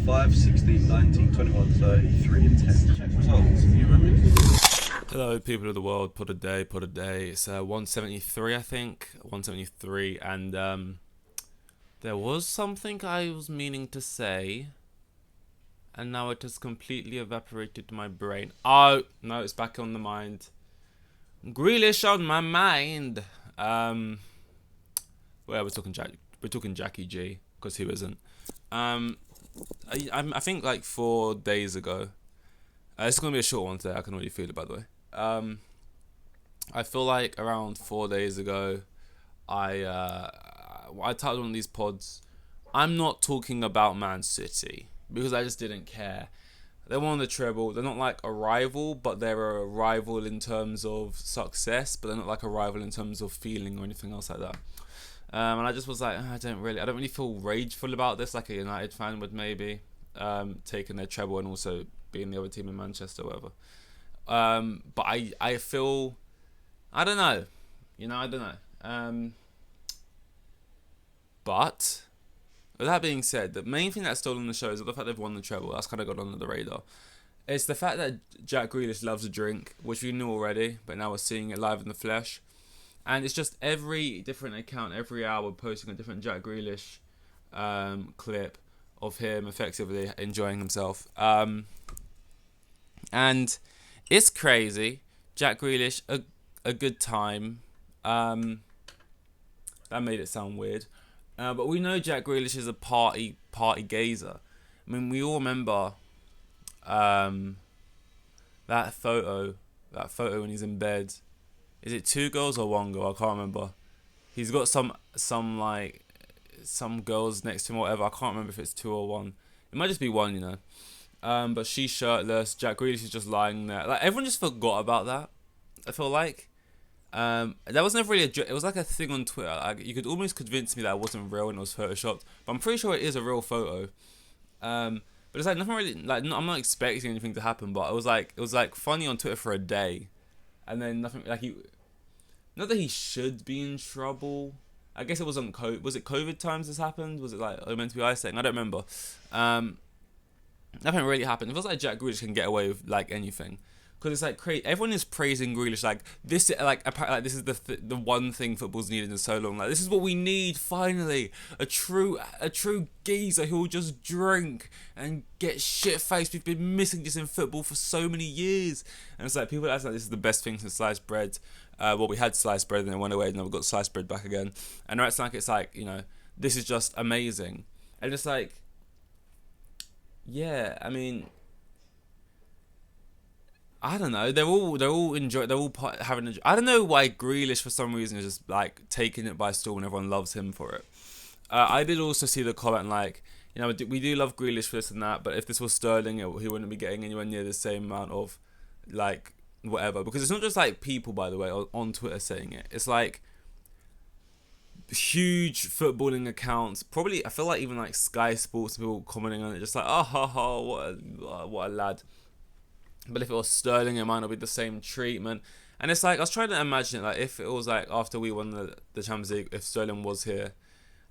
5, 16, 19, 21, 30, 3 and 10. Check results. You remember? Hello, people of the world. Put a day. It's 173, I think. 173, and there was something I was meaning to say, and now it has completely evaporated my brain. Oh no, it's back on the mind. Grealish on my mind. Well, we're talking Jackie G, because who isn't? I think like 4 days ago. It's gonna be a short one today. I can already feel it, by the way. I feel like around 4 days ago, I titled one of these pods. I'm not talking about Man City because I just didn't care. They won the treble. They're not like a rival, but they're a rival in terms of success. But they're not like a rival in terms of feeling or anything else like that. And I just was like, I don't really feel rageful about this like a United fan would maybe, taking their treble and also being the other team in Manchester or whatever. But I feel, I don't know, I don't know. But with that being said, the main thing that's stolen the show is the fact they've won the treble. That's kind of got under the radar. It's the fact that Jack Grealish loves a drink, which we knew already, but now we're seeing it live in the flesh. And it's just every different account, every hour posting a different Jack Grealish clip of him effectively enjoying himself. And it's crazy. Jack Grealish, a good time. That made it sound weird. But we know Jack Grealish is a party gazer. I mean, we all remember that photo when he's in bed. Is it 2 girls or 1 girl? I can't remember. He's got some girls next to him or whatever. I can't remember if it's 2 or 1. It might just be 1, But she's shirtless. Jack Grealish is just lying there. Like, everyone just forgot about that, I feel like. That was never really it was like a thing on Twitter. Like, you could almost convince me that it wasn't real and it was photoshopped. But I'm pretty sure it is a real photo. But it's like nothing really, like, I'm not expecting anything to happen, but it was like funny on Twitter for a day. And then nothing, like, not that he should be in trouble. I guess it wasn't was it COVID times this happened? Was it like meant to be isolating? I don't remember. Nothing really happened. It feels like Jack Grealish can get away with like anything, because it's like crazy. Everyone is praising Grealish like this. Like apparently, like, this is the one thing football's needed in so long. Like, this is what we need finally. A true geezer who will just drink and get shit faced. We've been missing this in football for so many years. And it's like people act like this is the best thing since sliced bread. Well, we had sliced bread and it went away, and then we got sliced bread back again. And now it's like this is just amazing. And it's like, yeah, I mean, I don't know. They're all enjoy. They're all having. I don't know why Grealish for some reason is just like taking it by storm, and everyone loves him for it. I did also see the comment like, we do love Grealish for this and that, but if this was Sterling, he wouldn't be getting anywhere near the same amount of like whatever. Because it's not just like people, by the way, on Twitter saying it. It's like huge footballing accounts. Probably, I feel like even like Sky Sports people commenting on it, just like, oh, ha, ha, what a lad. But if it was Sterling, it might not be the same treatment. And it's like, I was trying to imagine it, like, if it was like after we won the Champions League, if Sterling was here,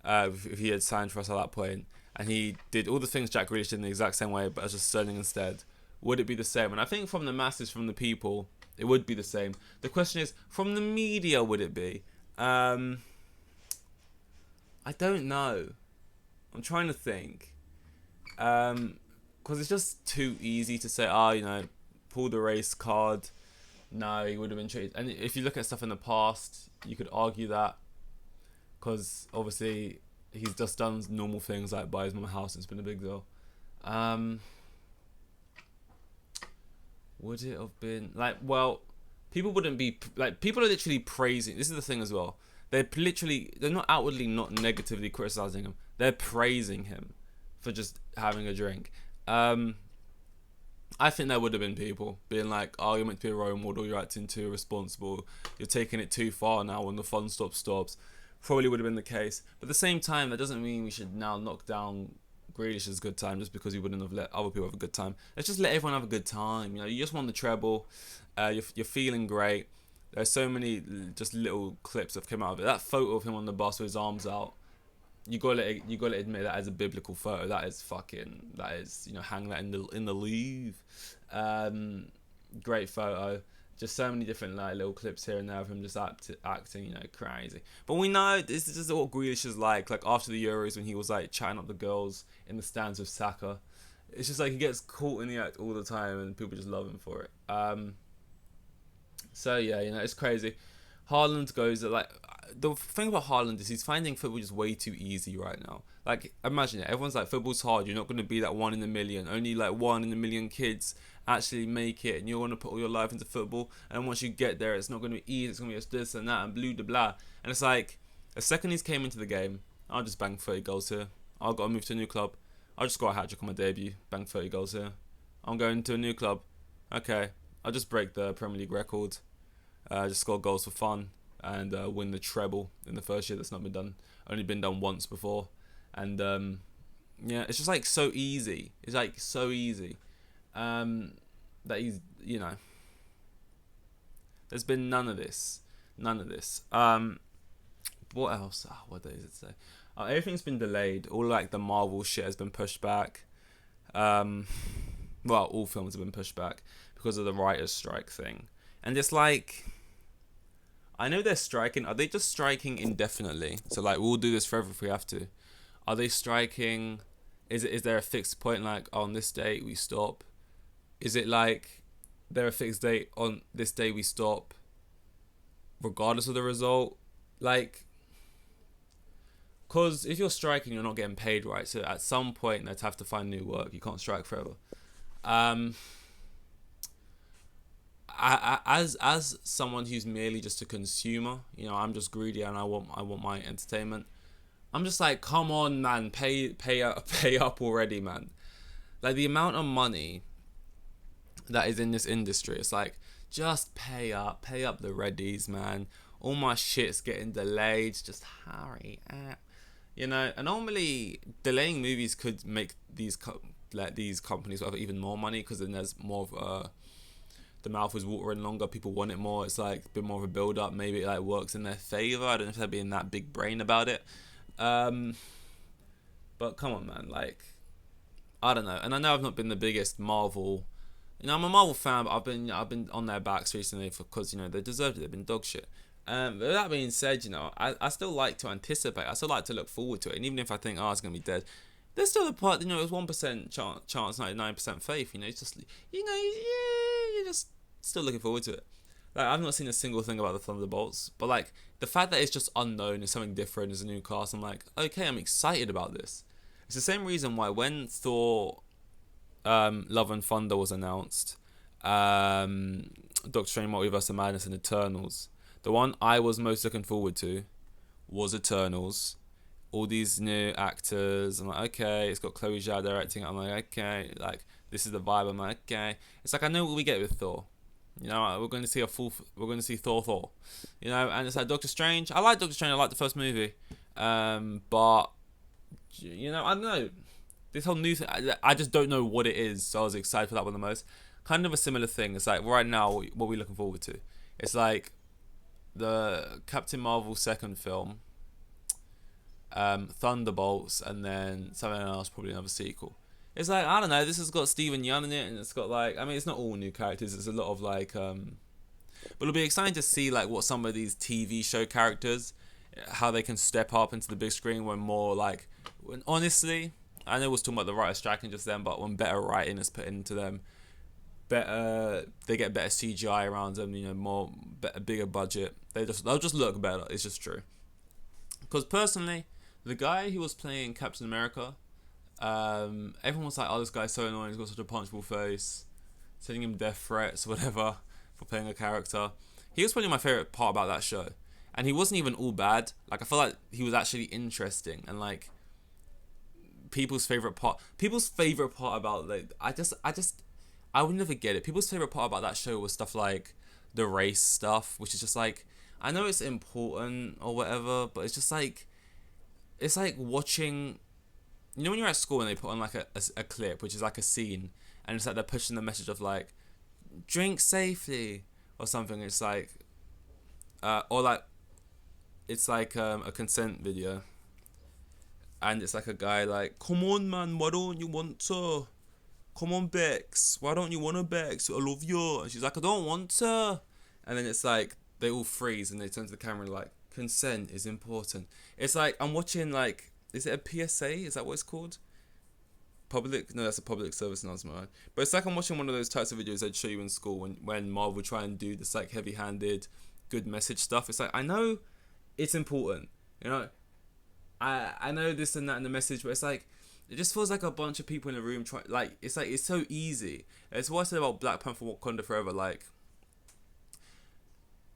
if he had signed for us at that point, and he did all the things Jack Grealish did in the exact same way, but as just Sterling instead, would it be the same? And I think from the masses, from the people, it would be the same. The question is, from the media, would it be? I don't know. I'm trying to think. Because it's just too easy to say, pull the race card. No, he would have been treated. And if you look at stuff in the past, you could argue that. Because obviously, he's just done normal things like buy his mum a house. It's been a big deal. Would it have been people wouldn't be people are literally praising. This is the thing as well. They're not outwardly not negatively criticizing him. They're praising him for just having a drink. I think there would have been people being like, oh, you're meant to be a role model, you're acting too irresponsible, you're taking it too far now when the fun stops. Probably would have been the case. But at the same time, that doesn't mean we should now knock down Grealish's good time just because he wouldn't have let other people have a good time. Let's just let everyone have a good time. You just won the treble. You're feeling great. There's so many just little clips that have come out of it. That photo of him on the bus with his arms out, you gotta admit that as a biblical photo, that is hang that in the Louvre. Great photo. Just so many different like little clips here and there of him just acting, crazy. But we know this is just what Grealish is like. Like after the Euros when he was like chatting up the girls in the stands with Saka. It's just like he gets caught in the act all the time, and people just love him for it. So yeah, it's crazy. Haaland goes like the thing about Haaland is he's finding football just way too easy right now. Like imagine it, everyone's like football's hard. You're not going to be that one in a million. Only like 1 in a million kids actually make it, and you're going to put all your life into football. And once you get there, it's not going to be easy. It's going to be just this and that and blue de blah. And it's like the second he's came into the game, I'll just bang 30 goals here. I've got to move to a new club. I'll just score a hat trick on my debut. Bang 30 goals here. I'm going to a new club. Okay, I'll just break the Premier League record. Just score goals for fun and win the treble in the first year. That's not been done. Only been done once before. And yeah, it's just like so easy. It's like so easy that he's there's been none of this. What else? What day does it say? Everything's been delayed. All like the Marvel shit has been pushed back. Well, all films have been pushed back because of the writers' strike thing. And it's like, I know they're striking. Are they just striking indefinitely? So like, we'll do this forever if we have to. Are they striking? Is there a fixed point like on this date we stop? Is it like there a fixed date on this day we stop, regardless of the result? Like, because if you're striking, you're not getting paid, right? So at some point, they'd have to find new work. You can't strike forever. As someone who's merely just a consumer, I'm just greedy and I want my entertainment. I'm just like, come on, man, pay up already, man. Like the amount of money that is in this industry, it's like, just pay up the readies, man. All my shit's getting delayed. Just hurry up. And normally delaying movies could make these companies have even more money, because then there's more of the mouth is watering longer. People want it more. It's like a bit more of a build up. Maybe it like works in their favor. I don't know if they're being that big brain about it. But come on, man. Like, I don't know. And I know I've not been the biggest Marvel. I'm a Marvel fan, but I've been on their backs recently because they deserved it. They've been dog shit. But that being said, I still like to anticipate. I still like to look forward to it. And even if I think, it's gonna be dead, there's still a part. It's 1% chance, 99% faith. It's just you're just still looking forward to it. Like, I've not seen a single thing about the Thunderbolts, but like the fact that it's just unknown, is something different, is a new cast. I'm like, okay, I'm excited about this. It's the same reason why when Thor, Love and Thunder was announced, Doctor Strange Multiverse of Madness and Eternals, the one I was most looking forward to was Eternals. All these new actors, I'm like, okay, it's got Chloe Zhao directing. I'm like, okay, like this is the vibe. I'm like, okay, it's like I know what we get with Thor. We're going to see Thor. And it's like Doctor Strange. I like Doctor Strange. I like the first movie, but I don't know. This whole new thing, I just don't know what it is. So I was excited for that one the most. Kind of a similar thing. It's like right now, what we're looking forward to. It's like the Captain Marvel second film, Thunderbolts, and then something else, probably another sequel. It's like, I don't know, this has got Steven Yeun in it, and it's got like, it's not all new characters, it's a lot of like, but it'll be exciting to see like what some of these TV show characters, how they can step up into the big screen when honestly, I know we was talking about the writer striking just then, but when better writing is put into them, they get better CGI around them, bigger budget, they'll just look better. It's just true. Because personally, the guy who was playing Captain America, everyone was like, this guy's so annoying, he's got such a punchable face, sending him death threats or whatever for playing a character. He was probably my favourite part about that show. And he wasn't even all bad. Like, I feel like he was actually interesting, and like people's favourite part about, like, I would never get it. People's favourite part about that show was stuff like the race stuff, which is just like, I know it's important or whatever, but it's just like, it's like watching, when you're at school and they put on like a clip, which is like a scene, and it's like they're pushing the message of like, drink safely or something. It's like, or like, it's like a consent video. and it's like a guy like, come on man, why don't you want to? Come on Bex, why don't you want to Bex? I love you. And she's like, I don't want to. And then it's like they all freeze and they turn to the camera like, consent is important. It's like I'm watching like, is it a PSA? Is that what it's called? Public? No, that's a public service announcement. Right? But it's like I'm watching one of those types of videos I'd show you in school when Marvel try and do this like heavy-handed, good message stuff. It's like, I know it's important, you know. I know this and that in the message, but it's like it just feels like a bunch of people in a room try like it's so easy. It's what I said about Black Panther Wakanda Forever, like,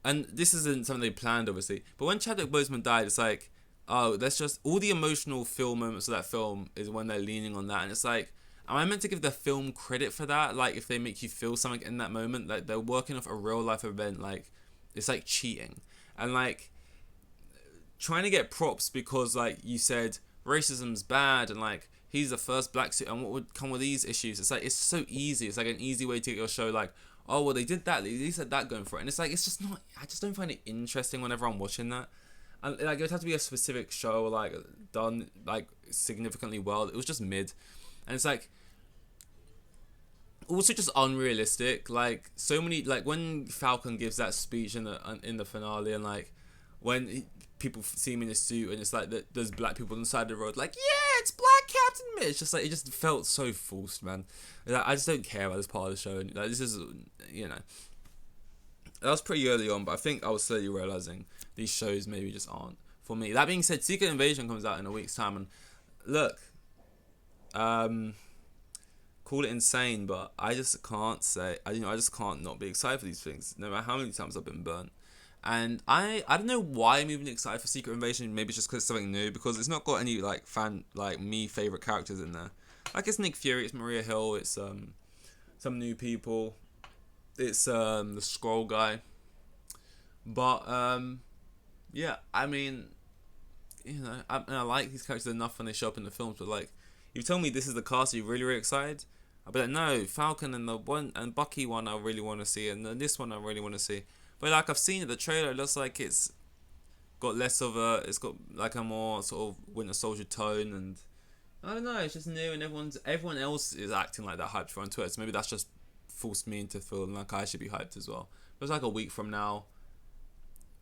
and this isn't something they planned obviously, but when Chadwick Boseman died, it's like, oh, that's just all the emotional film moments of that film is when they're leaning on that, and it's like, am I meant to give the film credit for that? Like, if they make you feel something in that moment, like they're working off a real life event, like it's like cheating. And like trying to get props because like you said racism's bad and like he's the first black suit and what would come with these issues. It's like, it's so easy. It's like an easy way to get your show like, oh well, they did that, they said that going for it, and it's like, it's just not, I just don't find it interesting whenever I'm watching that. And like it would have to be a specific show like done like significantly well. It was just mid, and it's like also just unrealistic. Like so many, like when Falcon gives that speech in the finale, and like when people see him in a suit, and it's like there's black people on the side of the road, like, yeah, it's Black Captain Mitch. It's just like, it just felt so forced, man. Like, I just don't care about this part of the show. Like, this is, you know, that was pretty early on, but I think I was slowly realizing these shows maybe just aren't for me. That being said, Secret Invasion comes out in a week's time, and look, call it insane, but I just can't say, I just can't not be excited for these things, no matter how many times I've been burnt. And I don't know why I'm even excited for Secret Invasion. Maybe it's just because it's something new, because it's not got any like me favorite characters in there. Like, it's Nick Fury, it's Maria Hill, it's some new people, it's the Skrull guy. But yeah, I mean, you know, I like these characters enough when they show up in the films. But like, you tell me this is the cast, are you really excited? I'll be like, no, Falcon and Bucky one I really want to see, and then this one I really want to see. But like, I've seen it, the trailer, it looks like it's got it's got like a more sort of Winter Soldier tone, and I don't know, it's just new, and everyone else is acting like that hyped for on Twitter, so maybe that's just forced me into feeling like I should be hyped as well. It was like a week from now.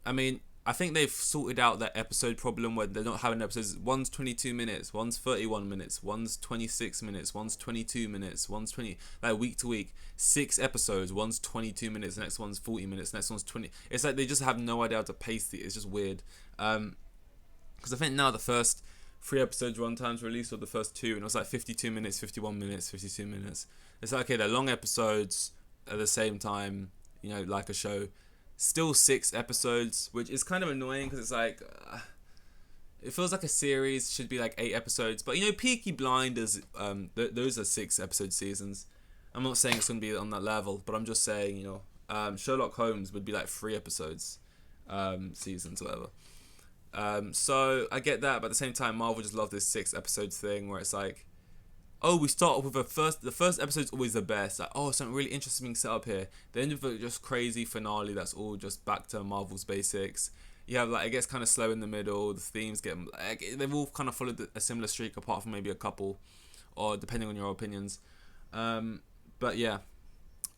I mean, I think they've sorted out that episode problem where they're not having episodes. One's 22 minutes, one's 31 minutes, one's 26 minutes, one's 22 minutes, one's 20, like week to week, 6 episodes, one's 22 minutes, the next one's 40 minutes, the next one's 20. It's like they just have no idea how to pace it. It's just weird. Because I think now the first 3 episodes run times released, or the first 2, and it was like 52 minutes, 51 minutes, 52 minutes. It's like, okay, they're long episodes at the same time, you know, like a show. Still 6 episodes, which is kind of annoying because it's like, it feels like a series should be like 8 episodes. But you know, Peaky Blinders, those are 6 episode seasons. I'm not saying it's going to be on that level, but I'm just saying, you know, Sherlock Holmes would be like 3 episodes, seasons, whatever. So I get that, but at the same time, Marvel just love this 6 episodes thing where it's like, oh, we start off with the first episode's always the best. Like, oh, something really interesting being set up here. The end of it, just crazy finale that's all just back to Marvel's basics. You have like, it gets kind of slow in the middle. The themes get, like, they've all kind of followed a similar streak, apart from maybe a couple, or depending on your opinions. But yeah,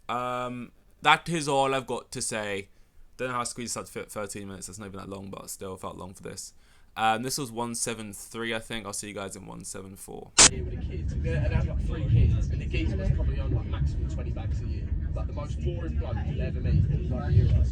that is all I've got to say. Don't know how I squeezed that to fit 13 minutes. That's not even that long, but still felt long for this. This was 173, I think. I'll see you guys in 174. Here with the kids, and I have like 3 kids, and the geezer was probably on like maximum 20 bags a year. Like the most boring bloke you'll ever meet. Like,